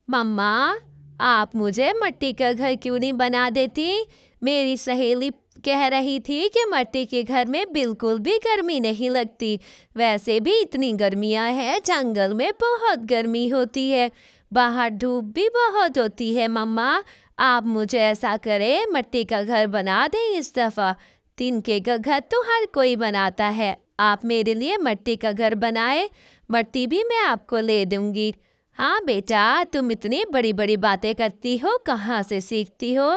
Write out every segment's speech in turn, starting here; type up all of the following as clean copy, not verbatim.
मम्मा, आप मुझे मिट्टी का घर क्यों नहीं बना देती? मेरी सहेली कह रही थी कि मिट्टी के घर में बिल्कुल भी गर्मी नहीं लगती। वैसे भी इतनी गर्मियां हैं, जंगल में बहुत गर्मी होती है, बाहर धूप भी बहुत होती है। मम्मा, आप मुझे ऐसा करें, मिट्टी का घर बना दें इस दफा। तिनके का घर तो हर कोई बनाता है, आप मेरे लिए मिट्टी का घर बनाए। मिट्टी भी मैं आपको ले दूंगी। हाँ बेटा, तुम इतनी बड़ी बड़ी बातें करती हो, कहाँ से सीखती हो?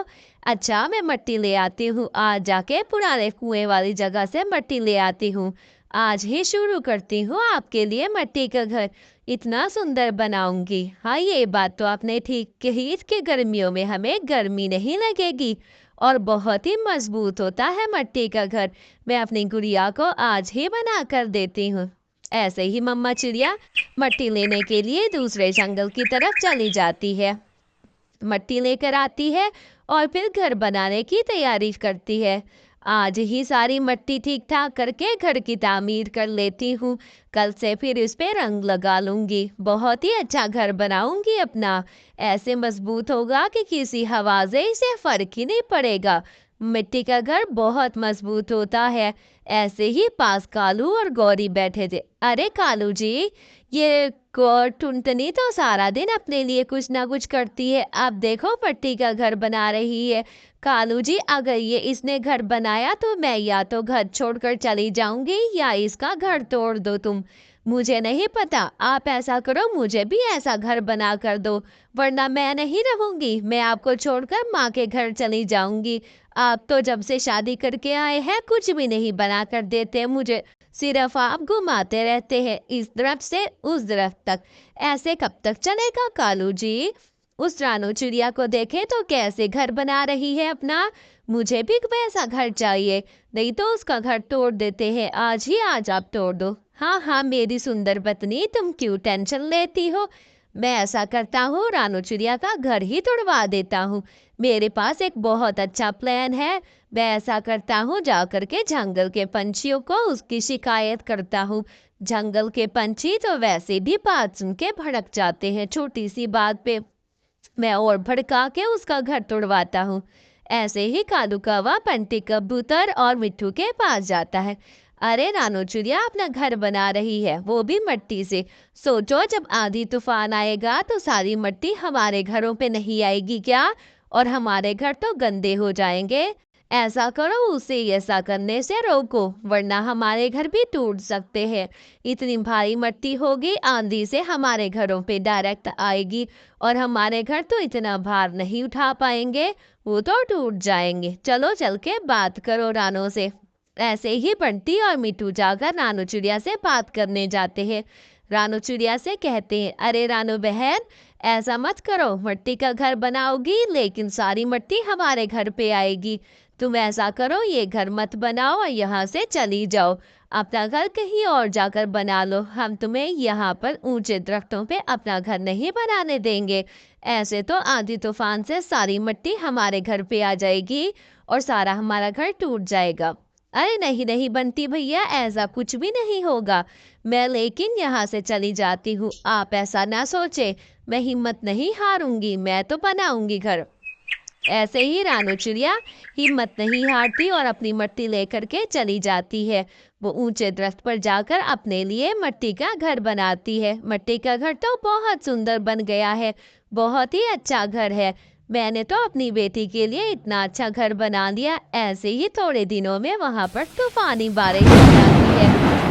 अच्छा, मैं मिट्टी ले आती हूँ, आज जाके पुराने कुएं वाली जगह से मिट्टी ले आती हूँ। आज ही शुरू करती हूँ आपके लिए मिट्टी का घर, इतना सुंदर बनाऊंगी। हाँ, ये बात तो आपने ठीक कही कि गर्मियों में हमें गर्मी नहीं लगेगी, और बहुत ही मजबूत होता है मिट्टी का घर। मैं अपनी गुड़िया को आज ही बना कर देती हूँ। ऐसे ही मम्मा चिड़िया मट्टी लेने के लिए दूसरे जंगल की तरफ चली जाती है। मट्टी लेकर आती है और फिर घर बनाने की तैयारी करती है। आज ही सारी मट्टी ठीक ठाक करके घर की तामीर कर लेती हूँ। कल से फिर इस पे रंग लगा लूंगी, बहुत ही अच्छा घर बनाऊंगी अपना। ऐसे मजबूत होगा कि किसी हवा से इसे फर्क ही नहीं पड़ेगा। मिट्टी का घर बहुत मजबूत होता है। ऐसे ही पास कालू और गौरी बैठे थे। अरे कालू जी, ये टुनटनी तो सारा दिन अपने लिए कुछ ना कुछ करती है, अब देखो पट्टी का घर बना रही है। कालू जी, अगर ये इसने घर बनाया तो मैं या तो घर छोड़कर चली जाऊंगी या इसका घर तोड़ दो तुम। मुझे नहीं पता, आप ऐसा करो, मुझे भी ऐसा घर बना कर दो, वरना मैं नहीं रहूंगी। मैं आपको छोड़कर माँ के घर चली जाऊंगी। आप तो जब से शादी करके आए हैं कुछ भी नहीं बना कर देते मुझे, सिर्फ आप घुमाते रहते हैं इस दरख्त से उस दरख्त तक। ऐसे कब तक चलेगा कालू जी? उस रानू चिड़िया को देखे तो कैसे घर बना रही है अपना। मुझे भी वैसा घर चाहिए, नहीं तो उसका घर तोड़ देते हैं, आज ही आज आप तोड़ दो। हाँ हाँ मेरी सुंदर पत्नी, तुम क्यों टेंशन लेती हो? मैं ऐसा करता हूँ, रानू चिड़िया का घर ही तोड़वा देता हूँ। मेरे पास एक बहुत अच्छा प्लान है। मैं ऐसा करता हूँ, जा करके जंगल के पंछियों को उसकी शिकायत करता हूँ। जंगल के पंछी तो वैसे भी बात सुन के भड़क जाते हैं छोटी सी बात पे। मैं और भड़का के उसका घर तोड़वाता हूँ। ऐसे ही कालू कौवा बंटी कबूतर और मिट्टू के पास जाता है। अरे रानू चिड़िया अपना घर बना रही है, वो भी मिट्टी से। सोचो, जब आंधी तूफान आएगा तो सारी मिट्टी हमारे घरों पे नहीं आएगी क्या? और हमारे घर तो गंदे हो जाएंगे। ऐसा करो, उसे ऐसा करने से रोको, वरना हमारे घर भी टूट सकते हैं। इतनी भारी मिट्टी होगी, आंधी से हमारे घरों पे डायरेक्ट आएगी, और हमारे घर तो इतना भार नहीं उठा पाएंगे, वो तो टूट जाएंगे। चलो चल के बात करो रानू से। ऐसे ही बंटी और मिट्टू जाकर रानू चिड़िया से बात करने जाते हैं। रानू चिड़िया से कहते हैं, अरे रानू बहन, ऐसा मत करो, मिट्टी का घर बनाओगी लेकिन सारी मिट्टी हमारे घर पे आएगी। तुम ऐसा करो, ये घर मत बनाओ और यहाँ से चली जाओ, अपना घर कहीं और जाकर बना लो। हम तुम्हें यहाँ पर ऊंचे दरख्तों पे अपना घर नहीं बनाने देंगे। ऐसे तो आंधी तूफान से सारी मिट्टी हमारे घर पे आ जाएगी और सारा हमारा घर टूट जाएगा। अरे नहीं नहीं बंटी भैया, ऐसा कुछ भी नहीं होगा। मैं लेकिन यहाँ से चली जाती हूँ, आप ऐसा ना सोचे। मैं हिम्मत नहीं हारूंगी, मैं तो बनाऊंगी घर। ऐसे ही रानू चिड़िया हिम्मत नहीं हारती और अपनी मिट्टी लेकर के चली जाती है। वो ऊंचे दरख्त पर जाकर अपने लिए मिट्टी का घर बनाती है। मिट्टी का घर तो बहुत सुंदर बन गया है, बहुत ही अच्छा घर है। मैंने तो अपनी बेटी के लिए इतना अच्छा घर बना लिया। ऐसे ही थोड़े दिनों में वहां पर तूफानी बारिश हो जाती है।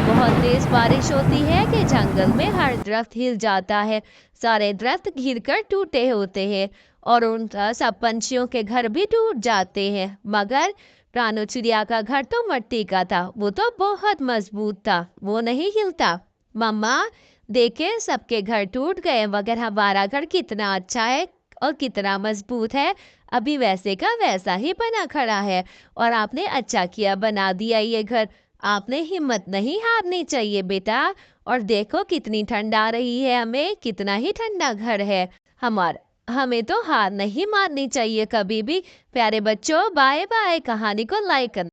बहुत तेज बारिश होती है कि जंगल में हर दरख्त हिल जाता है, सारे दरख्त गिरकर टूटे होते हैं, और उन सब पंछियों के घर भी टूट जाते हैं। मगर रानू चिड़िया का घर तो मिट्टी का था, वो तो बहुत मजबूत था, वो नहीं हिलता। मम्मा देखे, सबके घर टूट गए मगर हमारा घर कितना अच्छा है और कितना मजबूत है, अभी वैसे का वैसा ही बना खड़ा है। और आपने अच्छा किया, बना दिया ये घर। आपने हिम्मत नहीं हारनी चाहिए बेटा। और देखो कितनी ठंड आ रही है, हमें कितना ही ठंडा घर है हमारा। हमें तो हार नहीं माननी चाहिए कभी भी। प्यारे बच्चों, बाय बाय। कहानी को लाइक करना।